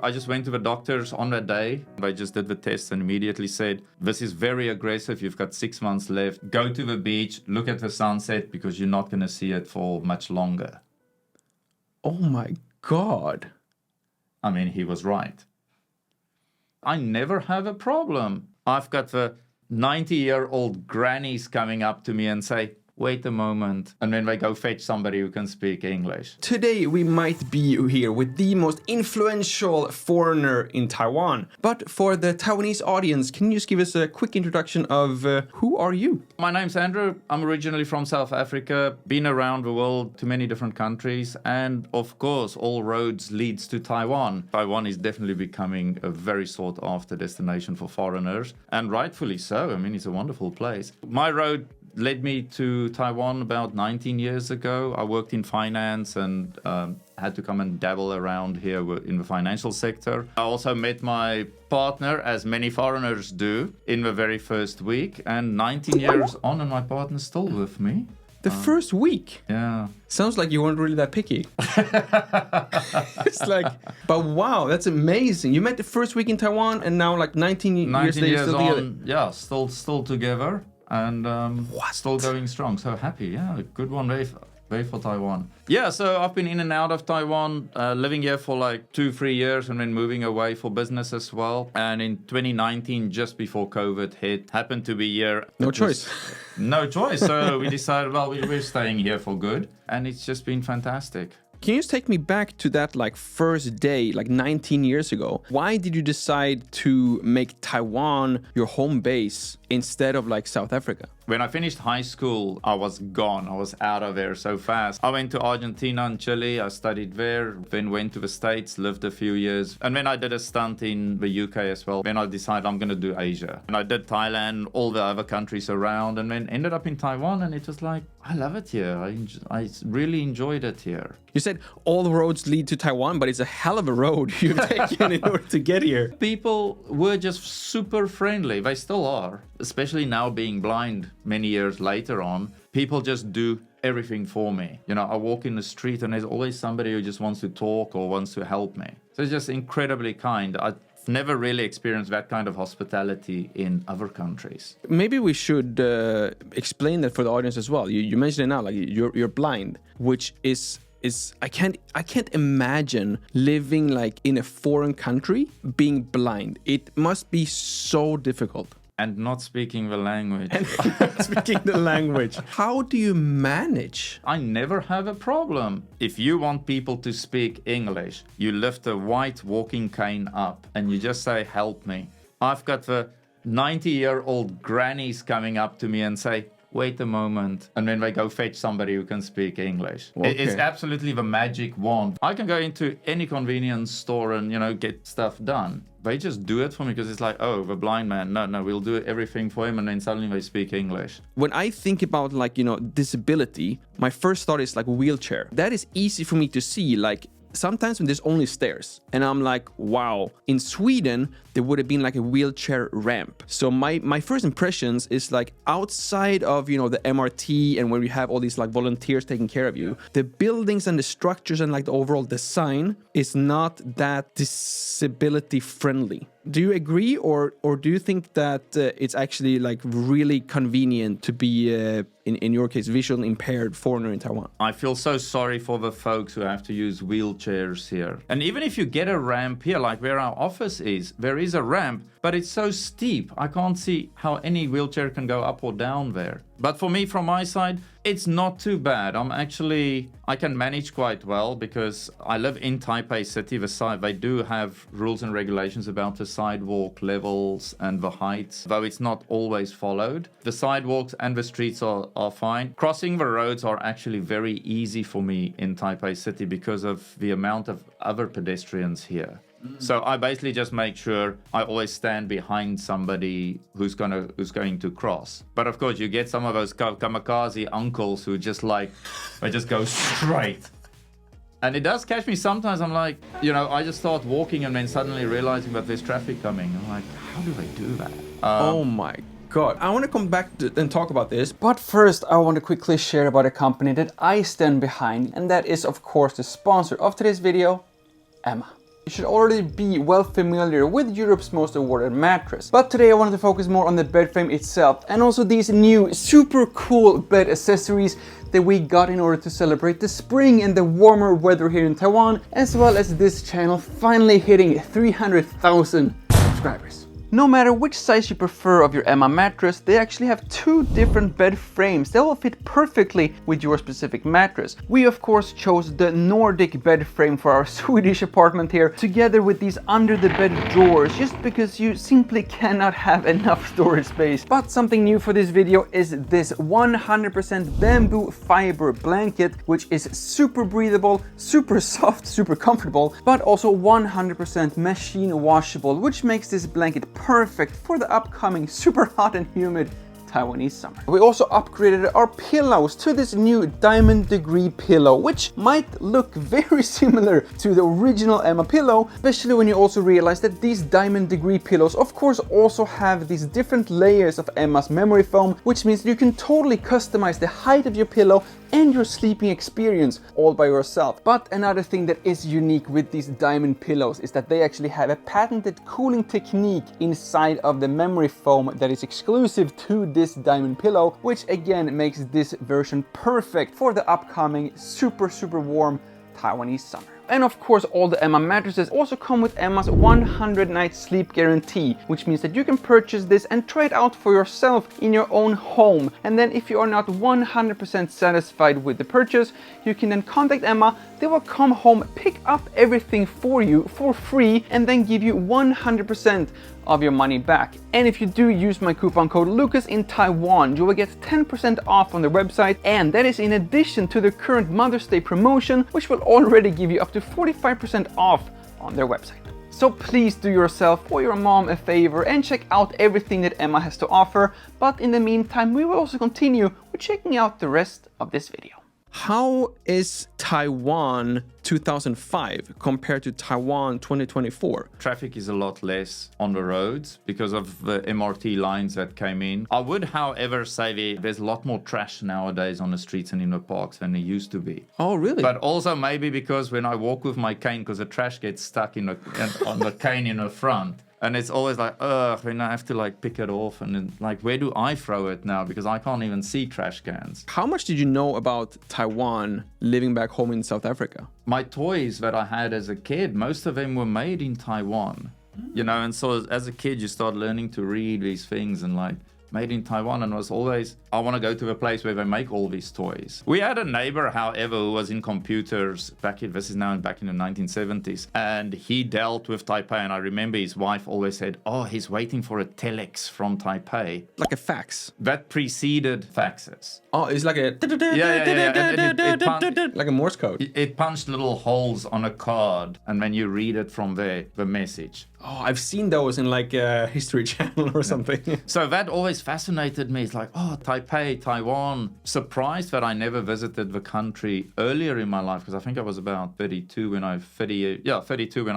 I just went to the doctors on that day. I just did the test and immediately said, this is very aggressive. You've got 6 months left. Go to the beach, look at the sunset because you're not going to see it for much longer. Oh my God. I mean, he was right. I never have a problem. I've got the 90-year-old grannies coming up to me and say, wait a moment. And then they go fetch somebody who can speak English. Today we might be here with the most influential foreigner in Taiwan. But for the Taiwanese audience, can you just give us a quick introduction of who are you? My name's Andrew. I'm originally from South Africa, been around the world to many different countries. And of course, all roads leads to Taiwan. Taiwan is definitely becoming a very sought after destination for foreigners. And rightfully so. I mean, it's a wonderful place. My road led me to Taiwan about 19 years ago. I worked in finance and had to come and dabble around here in the financial sector. I also met my partner, as many foreigners do, in the very first week. And 19 years on, and my partner's still with me. The first week? Yeah. Sounds like you weren't really that picky. It's like, but wow, that's amazing. You met the first week in Taiwan, and now like 19 years later, years still on, together. Yeah, still together. And still going strong. So happy, yeah. Good one way for Taiwan. Yeah, so I've been in and out of Taiwan, living here for like 2-3 years and then moving away for business as well. And in 2019, just before COVID hit, happened to be here. No choice. No choice. So we decided, well, we're staying here for good. And it's just been fantastic. Can you just take me back to that like first day, like 19 years ago? Why did you decide to make Taiwan your home base instead of like South Africa? When I finished high school, I was gone. I was out of there so fast. I went to Argentina and Chile. I studied there, then went to the States, lived a few years. And then I did a stunt in the UK as well. Then I decided I'm going to do Asia. And I did Thailand, all the other countries around, and then ended up in Taiwan. And it was like, I love it here. I really enjoyed it here. You said all the roads lead to Taiwan, but it's a hell of a road you've taken in order to get here. People were just super friendly. They still are, especially now being blind many years later on. People just do everything for me. You know, I walk in the street and there's always somebody who just wants to talk or wants to help me. So it's just incredibly kind. I've never really experienced that kind of hospitality in other countries. Maybe we should explain that for the audience as well. You mentioned it now, like you're blind, which is I can't imagine living like in a foreign country being blind. It must be so difficult. And not speaking the language. Speaking the language. How do you manage? I never have a problem. If you want people to speak English, you lift a white walking cane up and you just say, help me. I've got the 90-year-old grannies coming up to me and say, wait a moment. And then they go fetch somebody who can speak English. Okay. It's absolutely the magic wand. I can go into any convenience store and, get stuff done. They just do it for me because it's like, oh, the blind man. No, we'll do everything for him. And then suddenly they speak English. When I think about disability, my first thought is like wheelchair. That is easy for me to see. Like sometimes when there's only stairs and I'm like, wow, in Sweden, there would have been like a wheelchair ramp. So my first impressions is like outside of, the MRT and where you have all these like volunteers taking care of you, the buildings and the structures and like the overall design is not that disability friendly. Do you agree or do you think that it's actually like really convenient to be, in your case, visually impaired foreigner in Taiwan? I feel so sorry for the folks who have to use wheelchairs here. And even if you get a ramp here, like where our office is, there is a ramp, but it's so steep. I can't see how any wheelchair can go up or down there. But for me, from my side, it's not too bad. I can manage quite well because I live in Taipei City. They do have rules and regulations about the sidewalk levels and the heights, though it's not always followed. The sidewalks and the streets are fine. Crossing the roads are actually very easy for me in Taipei City because of the amount of other pedestrians here. So I basically just make sure I always stand behind somebody who's going to cross. But of course, you get some of those kamikaze uncles who they just go straight. And it does catch me sometimes. I'm like, I just start walking and then suddenly realizing that there's traffic coming. I'm like, how do they do that? Oh my God. I want to come back and talk about this. But first, I want to quickly share about a company that I stand behind. And that is, of course, the sponsor of today's video, Emma. you should already be well familiar with Europe's most awarded mattress. But today I wanted to focus more on the bed frame itself and also these new super cool bed accessories that we got in order to celebrate the spring and the warmer weather here in Taiwan, as well as this channel finally hitting 300,000 subscribers. No matter which size you prefer of your Emma mattress, they actually have two different bed frames that will fit perfectly with your specific mattress. We of course chose the Nordic bed frame for our Swedish apartment here, together with these under the bed drawers, just because you simply cannot have enough storage space. But something new for this video is this 100% bamboo fiber blanket, which is super breathable, super soft, super comfortable, but also 100% machine washable, which makes this blanket perfect for the upcoming super hot and humid Taiwanese summer. We also upgraded our pillows to this new diamond degree pillow, which might look very similar to the original Emma pillow, especially when you also realize that these diamond degree pillows of course also have these different layers of Emma's memory foam, which means you can totally customize the height of your pillow and your sleeping experience all by yourself. But another thing that is unique with these diamond pillows is that they actually have a patented cooling technique inside of the memory foam that is exclusive to this diamond pillow, which again makes this version perfect for the upcoming super warm Taiwanese summer. And of course, all the Emma mattresses also come with Emma's 100-night sleep guarantee, which means that you can purchase this and try it out for yourself in your own home. And then if you are not 100% satisfied with the purchase, you can then contact Emma. They will come home, pick up everything for you for free, and then give you 100% of your money back. And if you do use my coupon code LukasinTaiwan, you will get 10% off on their website, and that is in addition to the current Mother's Day promotion, which will already give you up to 45% off on their website. So please do yourself or your mom a favor and check out everything that Emma has to offer. But in the meantime, we will also continue with checking out the rest of this video. How is Taiwan 2005 compared to Taiwan 2024? Traffic is a lot less on the roads because of the MRT lines that came in. I would, however, say there's a lot more trash nowadays on the streets and in the parks than there used to be. Oh, really? But also maybe because when I walk with my cane, because the trash gets stuck on the cane in the front. And it's always like, ugh, when I have to like pick it off and then, like, where do I throw it now? Because I can't even see trash cans. How much did you know about Taiwan living back home in South Africa? My toys that I had as a kid, most of them were made in Taiwan. You know, and so as a kid, you start learning to read these things and like, made in Taiwan, and was always, I want to go to a place where they make all these toys. We had a neighbor, however, who was in computers back in the 1970s, and he dealt with Taipei, and I remember his wife always said, oh, he's waiting for a telex from Taipei. Like a fax? That preceded faxes. Oh, it's like a... Yeah. Like a Morse code. It punched little holes on a card, and then you read it from there, the message. Oh, I've seen those in like a History Channel or something. So that always fascinated me. It's like, oh, Taipei, Taiwan. Surprised that I never visited the country earlier in my life, because I think I was about 32 when I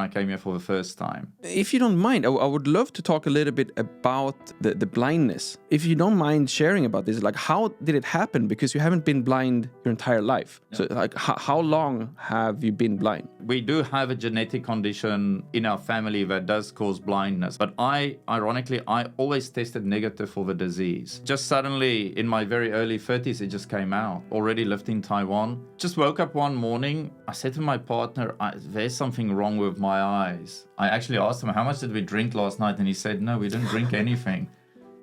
came here for the first time. If you don't mind, I would love to talk a little bit about the blindness. If you don't mind sharing about this, like how did it happen? Because you haven't been blind your entire life. Yeah. So like how long have you been blind? We do have a genetic condition in our family that does cause blindness. But ironically, I always tested negative for the disease. Just suddenly, in my very early 30s, it just came out. Already lived in Taiwan. Just woke up one morning. I said to my partner, there's something wrong with my eyes. I actually asked him, how much did we drink last night? And he said, no, we didn't drink anything.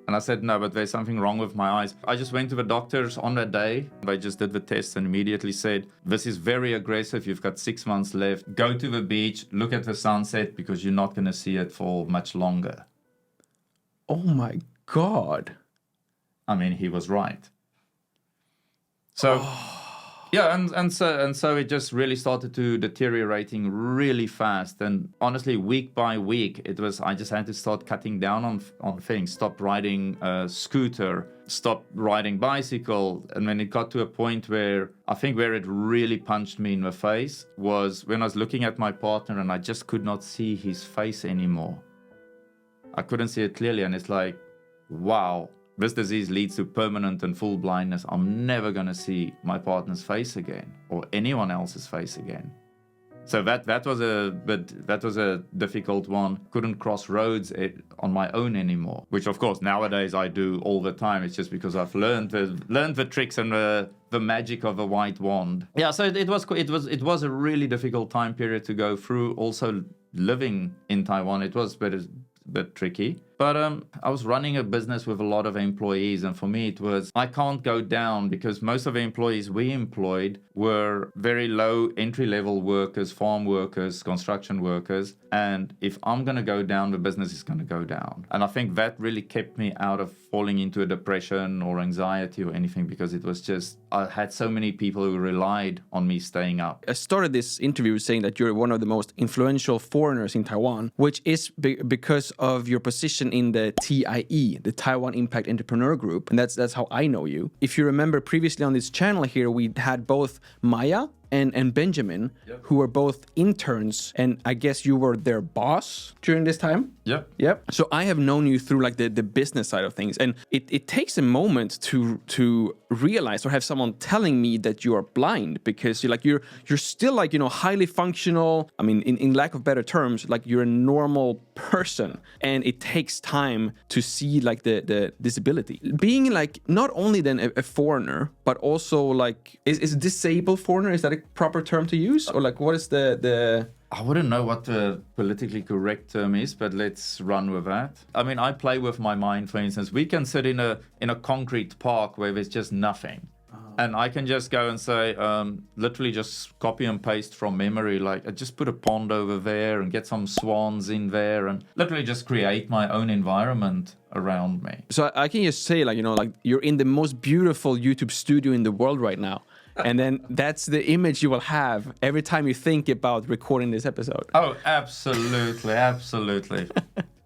And I said, no, but there's something wrong with my eyes. I just went to the doctors on that day. They just did the test and immediately said, this is very aggressive. You've got 6 months left. Go to the beach, look at the sunset, because you're not going to see it for much longer. Oh my God. I mean, he was right. So... Yeah, and so it just really started to deteriorating really fast. And honestly, week by week, I just had to start cutting down on things. Stop riding a scooter, stop riding bicycle. And when it got to a point where I think where it really punched me in the face was when I was looking at my partner and I just could not see his face anymore. I couldn't see it clearly. And it's like, wow. This disease leads to permanent and full blindness. I'm never going to see my partner's face again or anyone else's face again. So that was a difficult one. Couldn't cross roads on my own anymore, which of course nowadays I do all the time. It's just because I've learned the tricks and the magic of a white wand. Yeah, so it was a really difficult time period to go through. Also living in Taiwan, it was a bit tricky. But I was running a business with a lot of employees, and for me it was, I can't go down because most of the employees we employed were very low entry-level workers, farm workers, construction workers, and if I'm going to go down, the business is going to go down. And I think that really kept me out of falling into a depression or anxiety or anything, because it was just, I had so many people who relied on me staying up. I started this interview saying that you're one of the most influential foreigners in Taiwan, which is because of your position in the TIE, the Taiwan Impact Entrepreneur Group, and that's how I know you. If you remember previously on this channel here, we had both Maya and Benjamin, who were both interns, and I guess you were their boss during this time? Yep. So I have known you through like the business side of things, and it takes a moment to realize or have someone telling me that you are blind, because you're still like, highly functional. I mean, in lack of better terms, like you're a normal person, and it takes time to see like the disability. Being like not only then a foreigner, but also like is disabled foreigner, is that a proper term to use, or like what is the I wouldn't know what the politically correct term is, but let's run with that. I mean, I play with my mind. For instance, we can sit in a concrete park where there's just nothing. And I can just go and say, literally just copy and paste from memory, like I just put a pond over there and get some swans in there and literally just create my own environment around me. So I can just say, like, like you're in the most beautiful YouTube studio in the world right now. And then that's the image you will have every time you think about recording this episode. Oh, absolutely, absolutely.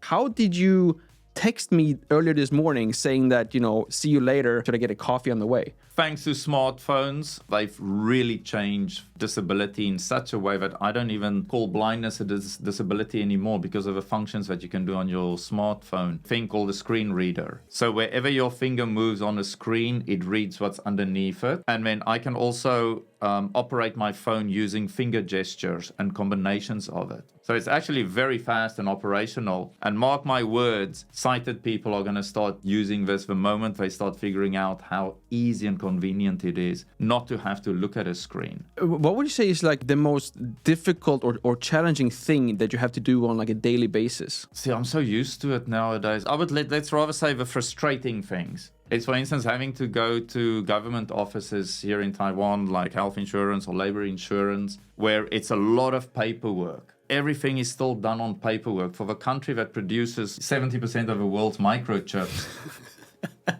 How did you text me earlier this morning saying that, see you later, should I get a coffee on the way? Thanks to smartphones, they've really changed disability in such a way that I don't even call blindness a disability anymore because of the functions that you can do on your smartphone. Thing called a screen reader. So wherever your finger moves on a screen, it reads what's underneath it. And then I can also operate my phone using finger gestures and combinations of it. So it's actually very fast and operational. And mark my words, sighted people are going to start using this the moment they start figuring out how easy and convenient it is not to have to look at a screen. What would you say is like the most difficult or challenging thing that you have to do on like a daily basis? See, I'm so used to it nowadays. I would let's rather say the frustrating things. It's, for instance, having to go to government offices here in Taiwan, like health insurance or labor insurance, where it's a lot of paperwork. Everything is still done on paperwork for the country that produces 70% of the world's microchips.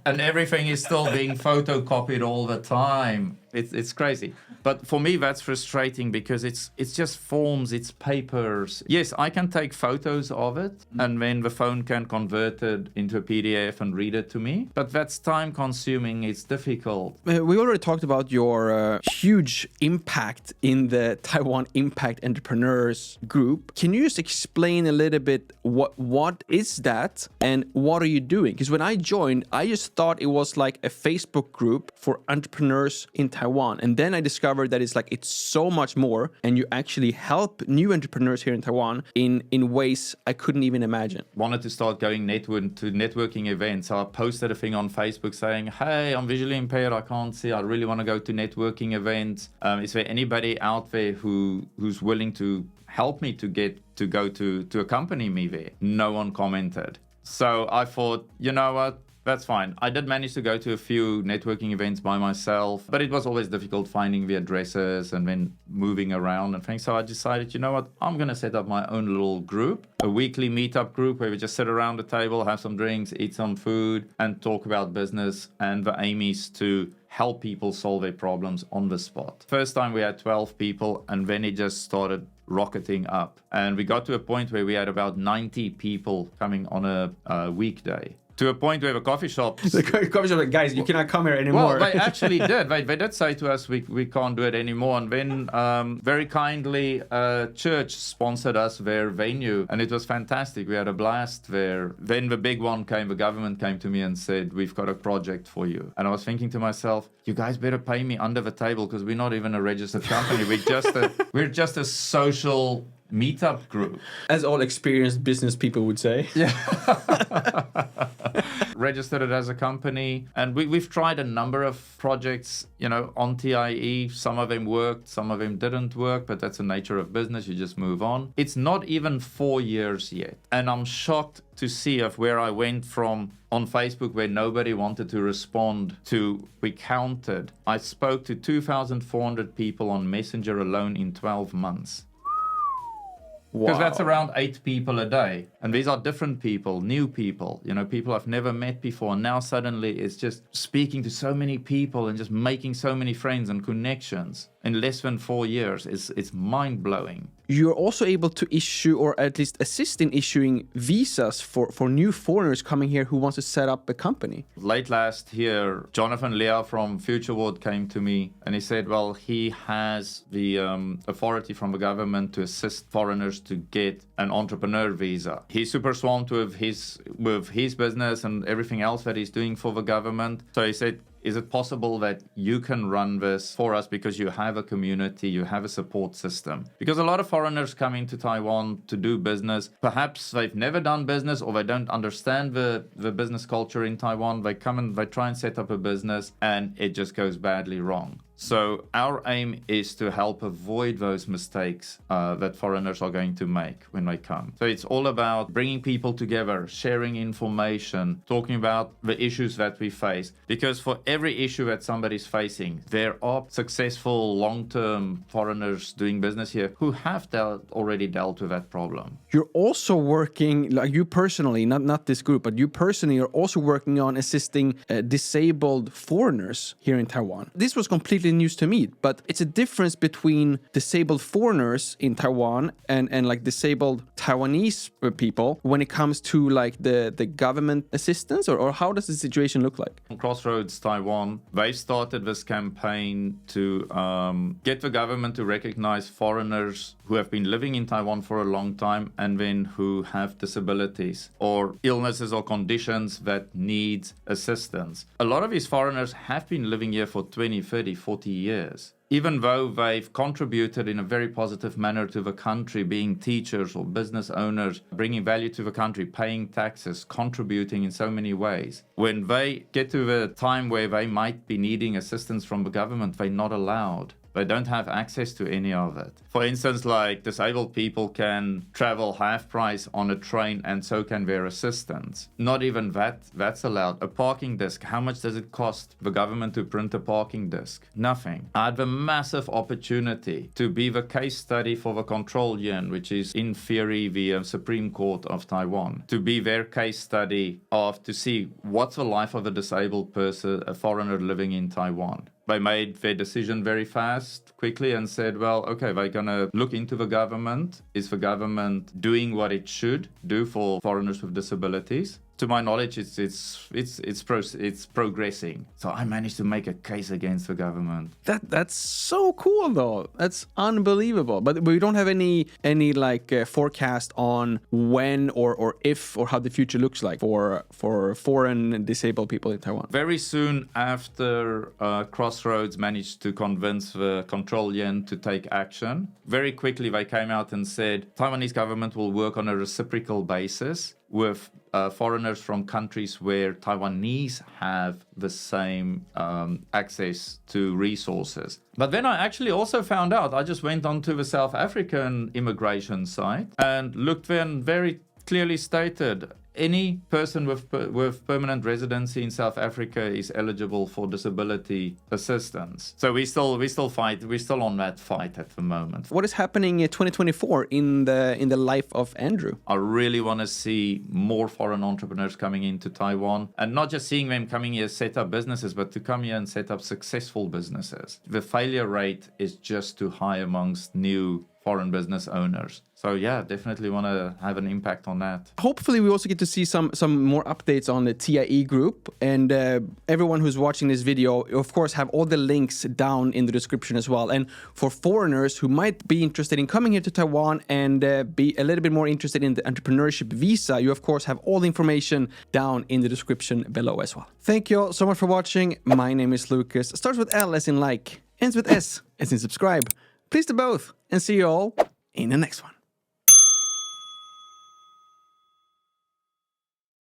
And everything is still being photocopied all the time. It's crazy. But for me, that's frustrating because it's just forms, it's papers. Yes, I can take photos of it, and then the phone can convert it into a PDF and read it to me. But that's time consuming, it's difficult. We already talked about your huge impact in the Taiwan Impact Entrepreneurs Group. Can you just explain a little bit what is that and what are you doing? Because when I joined, I just thought it was like a Facebook group for entrepreneurs in Taiwan. And then I discovered that it's so much more, and you actually help new entrepreneurs here in Taiwan in ways I couldn't even imagine. Wanted to start going to networking events. So I posted a thing on Facebook saying, hey, I'm visually impaired, I can't see, I really want to go to networking events. Is there anybody out there who's willing to help me to go to accompany me there? No one commented. So I thought, you know what? That's fine. I did manage to go to a few networking events by myself, but it was always difficult finding the addresses and then moving around and things. So I decided, you know what? I'm going to set up my own little group, a weekly meetup group where we just sit around the table, have some drinks, eat some food, and talk about business. And the aim is to help people solve their problems on the spot. First time we had 12 people, and then it just started rocketing up. And we got to a point where we had about 90 people coming on a weekday. To a point where the coffee shops... The coffee shop, like, guys, you cannot come here anymore. Well, they actually did. They did say to us, we can't do it anymore. And then very kindly, a church sponsored us their venue. And it was fantastic. We had a blast there. Then the big one came, the government came to me and said, we've got a project for you. And I was thinking to myself, you guys better pay me under the table because we're not even a registered company. We're just a social meetup group. As all experienced business people would say. Yeah. Registered it as a company, and we've tried a number of projects, on TIE. Some of them worked, some of them didn't work, but that's the nature of business. You just move on. It's not even 4 years yet, and I'm shocked to see of where I went from on Facebook, where nobody wanted to respond, to we counted. I spoke to 2,400 people on Messenger alone in 12 months. Because that's around 8 people a day. And these are different people, new people, people I've never met before. And now suddenly it's just speaking to so many people and just making so many friends and connections in less than 4 years. It's mind-blowing. You're also able to issue, or at least assist in issuing, visas for new foreigners coming here who want to set up a company. Late last year, Jonathan Lea from FutureWorld came to me and he said, well, he has the authority from the government to assist foreigners to get an entrepreneur visa. He's super swamped with his business and everything else that he's doing for the government. So he said, is it possible that you can run this for us because you have a community, you have a support system? Because a lot of foreigners come into Taiwan to do business. Perhaps they've never done business or they don't understand the business culture in Taiwan. They come and they try and set up a business and it just goes badly wrong. So our aim is to help avoid those mistakes that foreigners are going to make when they come. So it's all about bringing people together, sharing information, talking about the issues that we face. Because for every issue that somebody's facing, there are successful long-term foreigners doing business here who have already dealt with that problem. You're also working, like you personally, not this group, but you personally are also working on assisting disabled foreigners here in Taiwan. This was completely news to me, but it's a difference between disabled foreigners in Taiwan and like disabled Taiwanese people when it comes to like the government assistance, or how does the situation look like? Crossroads Taiwan, they started this campaign to get the government to recognize foreigners who have been living in Taiwan for a long time and then who have disabilities or illnesses or conditions that need assistance. A lot of these foreigners have been living here for 20, 30, 40 years. Even though they've contributed in a very positive manner to the country, being teachers or business owners, bringing value to the country, paying taxes, contributing in so many ways. When they get to the time where they might be needing assistance from the government, they're not allowed. They don't have access to any of it. For instance, like disabled people can travel half price on a train and so can their assistants. Not even that's allowed. A parking desk, how much does it cost the government to print a parking desk? Nothing. I had the massive opportunity to be the case study for the control yuan, which is in theory the Supreme Court of Taiwan. To be their case study to see what's the life of a disabled person, a foreigner living in Taiwan. They made their decision very fast, quickly, and said, well, okay, they're going to look into the government. Is the government doing what it should do for foreigners with disabilities? To my knowledge, it's progressing. So I managed to make a case against the government. That's so cool, though. That's unbelievable. But we don't have any forecast on when or if or how the future looks like for foreign disabled people in Taiwan. Very soon after Crossroads managed to convince the control yuan to take action, very quickly they came out and said Taiwanese government will work on a reciprocal basis with foreigners from countries where Taiwanese have the same access to resources. But then I actually also found out, I just went onto the South African immigration site and looked there and very clearly stated any person with permanent residency in South Africa is eligible for disability assistance. So we're still on that fight at the moment. What is happening in 2024 in the life of Andrew? I really want to see more foreign entrepreneurs coming into Taiwan, and not just seeing them coming here set up businesses, but to come here and set up successful businesses. The failure rate is just too high amongst new foreign business owners. So yeah, definitely want to have an impact on that. Hopefully we also get to see some more updates on the TIE group, and everyone who's watching this video, of course, have all the links down in the description as well. And for foreigners who might be interested in coming here to Taiwan and be a little bit more interested in the entrepreneurship visa, you of course have all the information down in the description below as well. Thank you all so much for watching. My name is Lucas. Starts with L as in like, ends with S as in subscribe. Please do both, and see you all in the next one.